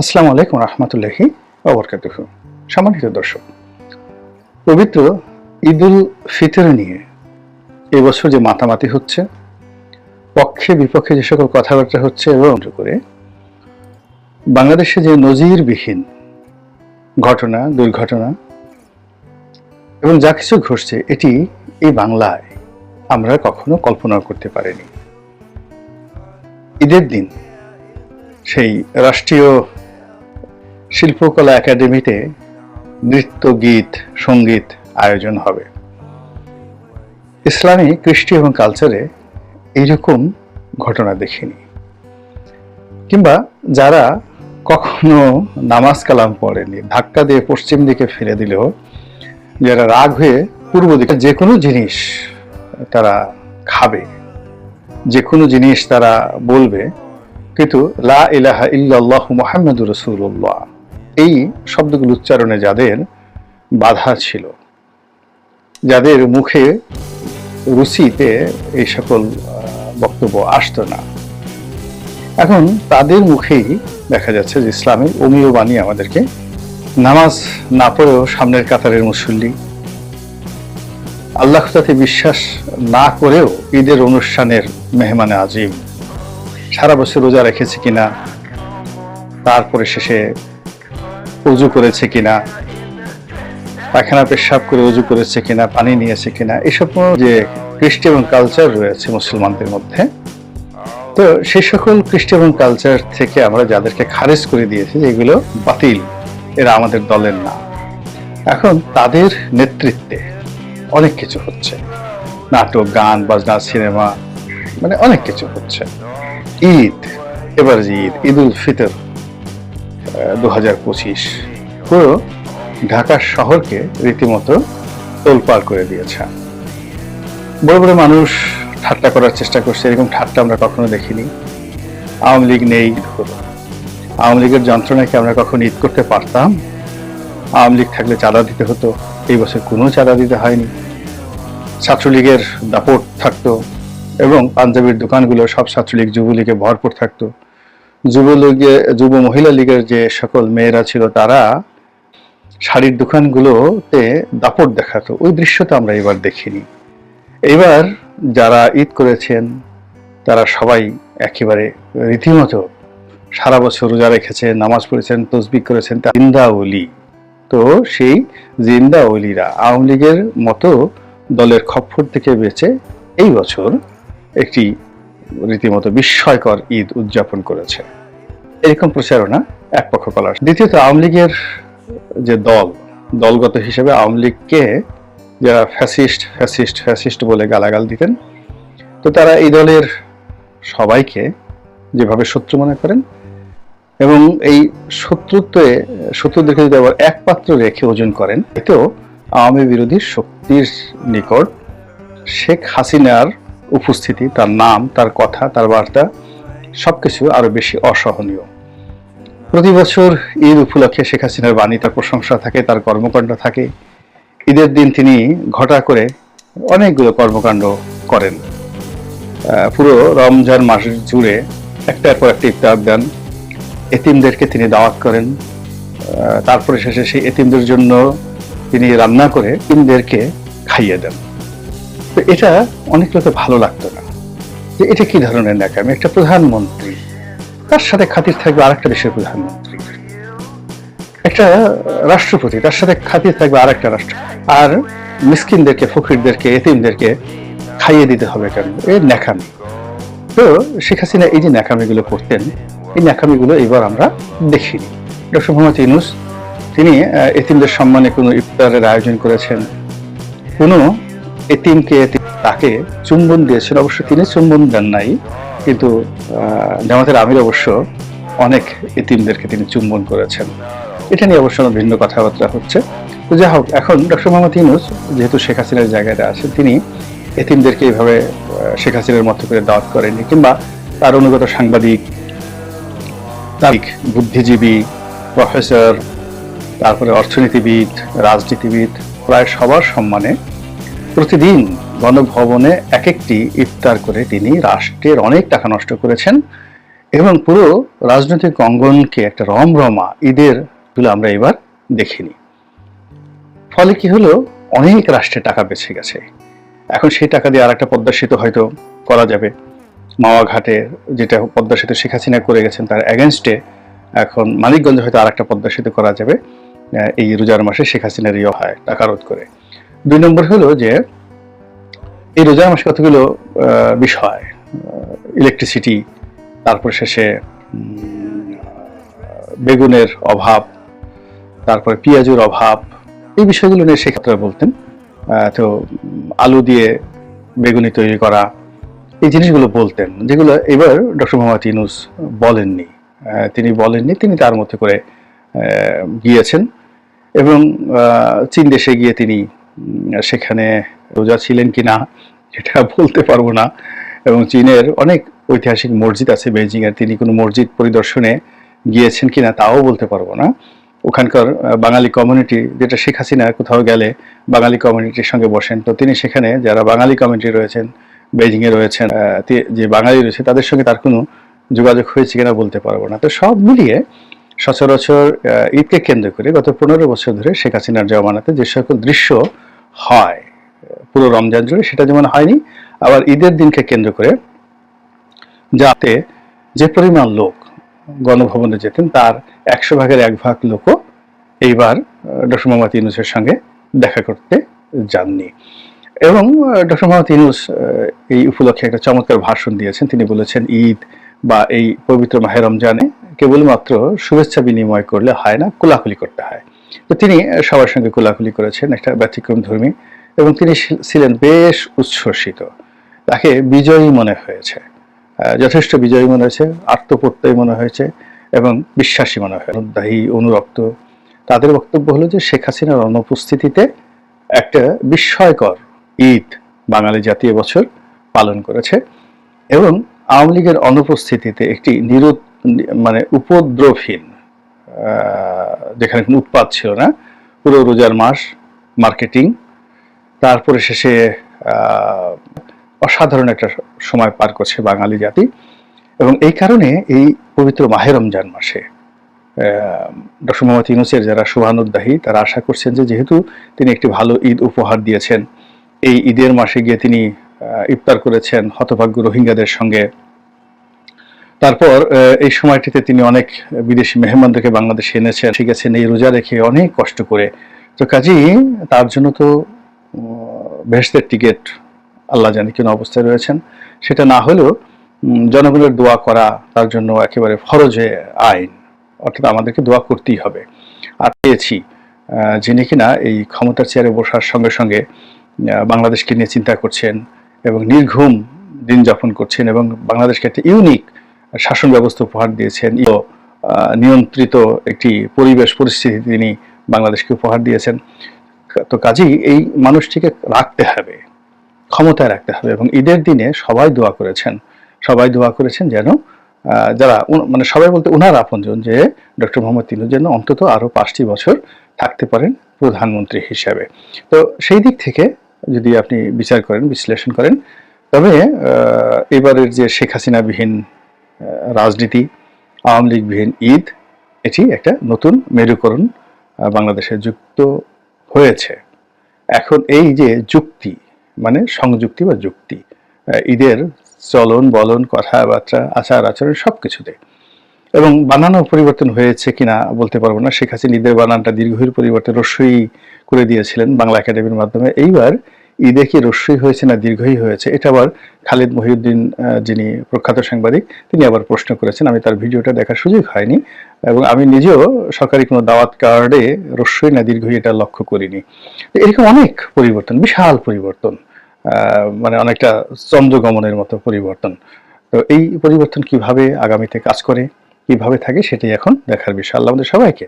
আসসালামু আলাইকুম রহমতুল্লাহি ওয়া বারাকাতুহু। সম্মানিত দর্শক, পবিত্র ঈদুল ফিতর নিয়ে এবছর যে মাতামাতি হচ্ছে, পক্ষে বিপক্ষে যে সকল কথাবার্তা হচ্ছে এবং করে বাংলাদেশে যে নজিরবিহীন ঘটনা, দুর্ঘটনা এবং যা কিছু ঘটছে, এটি এই বাংলায় আমরা কখনো কল্পনা করতে পারিনি। ঈদের দিন সেই রাষ্ট্রীয় শিল্পকলা একাডেমিতে নৃত্য, গীত, সঙ্গীত আয়োজন হবে। ইসলামী, কৃষ্টি এবং কালচারে এইরকম ঘটনা দেখিনি। কিংবা যারা কখনো নামাজ কালাম পড়েনি, ধাক্কা দিয়ে পশ্চিম দিকে ফিরে দিলেও যারা রাগ হয়ে পূর্ব দিকে যে কোনো জিনিস তারা খাবে, যে কোনো জিনিস তারা বলবে, কিন্তু লা ইলাহা ইল্লাল্লাহু মুহাম্মাদুর রাসূলুল্লাহ এই শব্দগুলো উচ্চারণে যাদের বাধা ছিল, যাদের মুখে রুচিতে এই সকল বক্তব্য আসতো না, এখন তাদের মুখেই দেখা যাচ্ছে যে ইসলামের অমীয় বাণী আমাদেরকে নামাজ না পড়েও সামনের কাতারের মুসল্লি, আল্লাহ তাতে বিশ্বাস না করেও ঈদের অনুষ্ঠানের মেহমানে আজিম, সারা বছর রোজা রেখেছে কিনা, তারপরে শেষে উজু করেছে কিনা, পায়খানা পেশাব করে উজু করেছে কিনা, পানি নিয়েছে কিনা, এসব যে কৃষ্টি এবং কালচার রয়েছে মুসলমানদের মধ্যে, তো সেই সকল কৃষ্টি এবং কালচার থেকে আমরা যাদেরকে খারিজ করে দিয়েছি, এগুলো বাতিল, এরা আমাদের দলের না। এখন তাদের নেতৃত্বে অনেক কিছু হচ্ছে, নাটক, গান, বাজনা, সিনেমা, মানে অনেক কিছু হচ্ছে। ঈদ, এবার যে ঈদ, ঈদুল ফিতর 2025 পুরো ঢাকা শহরকে রীতিমতো তোলপাড় করে দিয়েছে। বড় বড় মানুষ ঠাট্টা করার চেষ্টা করছে, এরকম ঠাট্টা আমরা কখনো দেখিনি। আওয়ামী লীগ নেই, আওয়ামী লীগের যন্ত্রণায় কি আমরা কখনো ঈদ করতে পারতাম? আওয়ামী লীগ থাকলে চাঁদা দিতে হতো, এই বছর কোনো চাঁদা দিতে হয়নি। ছাত্রলীগের দাপট থাকতো এবং পাঞ্জাবির দোকানগুলো সব ছাত্রলীগ, যুবলীগে ভরপুর থাকতো। যুব মহিলা লীগের যে সকল মেয়েরা ছিল, তারা শাড়ির দোকানগুলোতে দাপট দেখাতো। ওই দৃশ্য তো আমরা এবার দেখিনি। এবার যারা ঈদ করেছেন তারা সবাই একেবারে রীতিমতো সারা বছর রোজা রেখেছেন, নামাজ পড়েছেন, তসবিহ করেছেন, জিন্দা ওলি। তো সেই জিন্দা ওলিরা আওয়ামী লীগের মতো দলের খপ্পর থেকে বেঁচে এই বছর একটি রীতিমতো বিস্ময়কর ঈদ উদযাপন করেছে। এরকম প্রচারণা এক পক্ষ করার। দ্বিতীয়ত, আওয়ামী লীগের যে দলগত হিসেবে আওয়ামী লীগকে যারা ফ্যাসিস্ট ফ্যাসিস্ট ফ্যাসিস্ট বলে গালাগাল দিতেন, তো তারা এই দলের সবাইকে যেভাবে শত্রু মনে করেন এবং এই শত্রুদেরকে যদি আবার এক পাত্র রেখে ওজন করেন, এতেও আওয়ামী বিরোধী শক্তির নিকট শেখ হাসিনার উপস্থিতি, তার নাম, তার কথা, তার বার্তা সবকিছু আরো বেশি অসহনীয়। প্রতি বছর ঈদ উপলক্ষে শেখ হাসিনার বাণী, তার প্রশংসা থাকে, তার কর্মকাণ্ড থাকে। ঈদের দিন তিনি ঘটা করে অনেকগুলো কর্মকাণ্ড করেন। পুরো রমজান মাস জুড়ে একটার পর একটা ইফতার দেন, এতিমদেরকে তিনি দাওয়াত করেন, তারপরে শেষে সেই এতিমদের জন্য তিনি রান্না করে এতিমদেরকে খাইয়ে দেন। তো এটা অনেক লোকে ভালো লাগতো না, যে এটা কি ধরনের ন্যাকামি। একটা প্রধানমন্ত্রী, তার সাথে খাতির থাকবে আরেকটা দেশের প্রধানমন্ত্রী, একটা রাষ্ট্রপতি, তার সাথে খাতির থাকবে আরেকটা রাষ্ট্র, আর মিসকিনদেরকে, ফকিরদেরকে, এতিমদেরকে খাইয়ে দিতে হবে কেন? এর ন্যাকামি। তো শেখ হাসিনা এই যে ন্যাকামিগুলো করতেন, এই ন্যাকামিগুলো এবার আমরা দেখিনি। ডক্টর মোহাম্মদ ইউনূস তিনি এতিমদের সম্মানে কোনো ইফতারের আয়োজন করেছেন, কোনো এতিমকে তাকে চুম্বন দিয়েছেন। অবশ্য তিনি চুম্বন দেন নাই, কিন্তু জামাতের আমির অবশ্য অনেক এতিমদেরকে তিনি চুম্বন করেছেন। এটা নিয়ে অবশ্য ভিন্ন কথাবার্তা হচ্ছে। তো যাই হোক, এখন ডক্টর মোহাম্মদ ইউনূস যেহেতু শেখ হাসিনার জায়গাটা আছেন, তিনি এতিমদেরকে এইভাবে শেখ হাসিনার মতো করে দাওয়াত করেননি, কিংবা তার অনুগত সাংবাদিক, বুদ্ধিজীবী, প্রফেসর, তারপরে অর্থনীতিবিদ, রাজনীতিবিদ, প্রায় সবার সম্মানে প্রতিদিন গণভবনে এক একটি ইফতার করে তিনি রাষ্ট্রের অনেক টাকা নষ্ট করেছেন এবং পুরো রাজনৈতিক অঙ্গনকে একটা রমরমা ঈদের গুলো আমরা এবার দেখিনি। ফলে কি হলো, অনেক রাষ্ট্রের টাকা বেঁচে গেছে। এখন সেই টাকা দিয়ে আর একটা পদ্মা সেতু হয়তো করা যাবে। মাওয়া ঘাটে যেটা পদ্মা সেতু শেখ হাসিনা করে গেছেন তার এগেনস্টে এখন মানিকগঞ্জে হয়তো আর একটা পদ্মা সেতু করা যাবে এই রোজার মাসে শেখ হাসিনার হয় টাকা রোধ করে। 2 নম্বর হলো যে এই রোজার মাসে কতগুলো বিষয়, ইলেকট্রিসিটি, তারপর শেষে বেগুনের অভাব, তারপরে পেঁয়াজের অভাব, এই বিষয়গুলো নিয়ে শেখ হাসিনা বলতেন। তো আলু দিয়ে বেগুনি তৈরি করা, এই জিনিসগুলো বলতেন, যেগুলো এবার ডক্টর মোহাম্মদ ইউনূস বলেননি। তিনি তার মধ্যে করে গিয়েছেন এবং চীন দেশে গিয়ে তিনি সেখানে রোজা ছিলেন কিনা সেটা বলতে পারবো না। এবং চীনের অনেক ঐতিহাসিক মসজিদ আছে বেইজিং এর, তিনি কোনো মসজিদ পরিদর্শনে গিয়েছেন কিনা তাও বলতে পারবো না। ওখানকার বাঙালি কমিউনিটি, যেটা শেখ হাসিনা কোথাও গেলে বাঙালি কমিউনিটির সঙ্গে বসেন, তো তিনি সেখানে যারা বাঙালি কমিউনিটি রয়েছেন বেইজিং এ রয়েছেন, যে বাঙালি রয়েছে তাদের সঙ্গে তার কোনো যোগাযোগ হয়েছে কিনা বলতে পারবো না। তো সব মিলিয়ে সচরাচর ঈদকে কেন্দ্র করে গত 15 বছর ধরে শেখ হাসিনার জমানাতে যে সকল দৃশ্য হয় পুরো রমজান জুড়ে, সেটা যেমন হয়নি। আবার ঈদের দিনকে কেন্দ্র করে যাতে যে পরিমাণ লোক গণভবনে যেতেন তার 100 ভাগের 1 ভাগ লোকও এইবার ডক্টর মোহাম্মদ ইউনূসের সঙ্গে দেখা করতে যাননি। এবং ডক্টর মোহাম্মদ ইউনূস এই উপলক্ষে একটা চমৎকার ভাষণ দিয়েছেন। তিনি বলেছেন ঈদ বা এই পবিত্র মাহে রমজানে কেবলমাত্র শুভেচ্ছা বিনিময় করলে হয় না, কোলাকুলি করতে হয়। তো তিনি সবার সঙ্গে কোলাকুলি করেছেন, একটা ব্যতিক্রম ধর্মী, এবং তিনি ছিলেন বেশ উচ্ছ্বসিত। তাকে বিজয়ী মনে হয়েছে, যথেষ্ট বিজয়ী মনে হয়েছে, আত্মপ্রত্যয়ী মনে হয়েছে এবং বিশ্বাসী মনে হয়। অনুদাহী অনুরক্ত তাদের বক্তব্য হলো যে শেখ হাসিনার অনুপস্থিতিতে একটা বিস্ময়কর ঈদ বাঙালি জাতীয় বছর পালন করেছে এবং আওয়ামী লীগের অনুপস্থিতিতে একটি উপদ্রবহীন, যেখানে কোনো উৎপাত ছিল না, পুরো রোজার মাস মার্কেটিং, তারপরে শেষে অসাধারণ একটা সময় পার করছে বাঙালি জাতি। এবং এই কারণে এই পবিত্র মাহে রমজান মাসে ডক্টর মোহাম্মদ ইউনূসের যারা শুভানুদ্দাহী তারা আশা করছেন যে যেহেতু তিনি একটি ভালো ঈদ উপহার দিয়েছেন, এই ঈদের মাসে গিয়ে তিনি ইফতার করেছেন হতভাগ্য রোহিঙ্গাদের সঙ্গে, তারপর এই সময়টিতে তিনি অনেক বিদেশি মেহমানদেরকে বাংলাদেশে এনেছেন, ঠিক আছে, এই রোজা রেখে অনেক কষ্ট করে। তো কাজেই তার জন্য তো বেহেশতের টিকিট আল্লাহ জানে কোন অবস্থায় রয়েছেন। সেটা না হলেও জনগণের দোয়া করা তার জন্য একেবারে ফরজে আইন, অর্থাৎ আমাদেরকে দোয়া করতেই হবে। আর পেয়েছি যিনি কিনা এই ক্ষমতার চেয়ারে বসার সঙ্গে সঙ্গে বাংলাদেশকে নিয়ে চিন্তা করছেন এবং নির্ঘুম দিন যাপন করছেন এবং বাংলাদেশকে একটা ইউনিক শাসন ব্যবস্থা উপহার দিয়েছেন, নিয়ন্ত্রিত একটি পরিবেশ পরিস্থিতি তিনি বাংলাদেশকে উপহার দিয়েছেন। তো কাজেই এই মানুষটিকে রাখতে হবে, ক্ষমতায় রাখতে হবে। এবং ঈদের দিনে সবাই দোয়া করেছেন যেন যারা সবাই বলতে ওনার আপনজন, যে ডক্টর মোহাম্মদ ইউনূস যেন অন্তত আরো 5টি বছর থাকতে পারেন প্রধানমন্ত্রী হিসাবে। তো সেই দিক থেকে যদি আপনি বিচার করেন, বিশ্লেষণ করেন, তবে এবারের যে শেখ হাসিনা বিহীন রাজনীতি, আওয়ামী লীগ বিহীন ঈদ, এটি একটা নতুন মেরুকরণ বাংলাদেশে যুক্ত হয়েছে। এখন এই যে যুক্তি, সংযুক্তি বা যুক্তি, ঈদের চলন বলন, কথাবার্তা, আচার আচরণ সবকিছুতে, এবং বানানো পরিবর্তন হয়েছে কিনা বলতে পারবো না। শেখ হাসিনা ঈদের বানানটা দীর্ঘইর পরিবর্তে রস্যই করে দিয়েছিলেন বাংলা একাডেমির মাধ্যমে। এইবার ঈদে কি রস্যই হয়েছে না দীর্ঘই হয়েছে, এটা আবার খালিদ মহিউদ্দিন, যিনি প্রখ্যাত সাংবাদিক, তিনি আবার প্রশ্ন করেছেন। আমি তার ভিডিওটা দেখার সুযোগ হয়নি এবং আমি নিজেও সরকারি কোনো দাওয়াত কার্ডে রস্যই না দীর্ঘই এটা লক্ষ্য করিনি। এরকম অনেক পরিবর্তন, বিশাল পরিবর্তন, অনেকটা চন্দ্রগমনের মতো পরিবর্তন। তো এই পরিবর্তন কিভাবে আগামীতে কাজ করে, কিভাবে থাকে, সেটাই এখন দেখার বিষয়। আল্লাহ আমাদের সবাইকে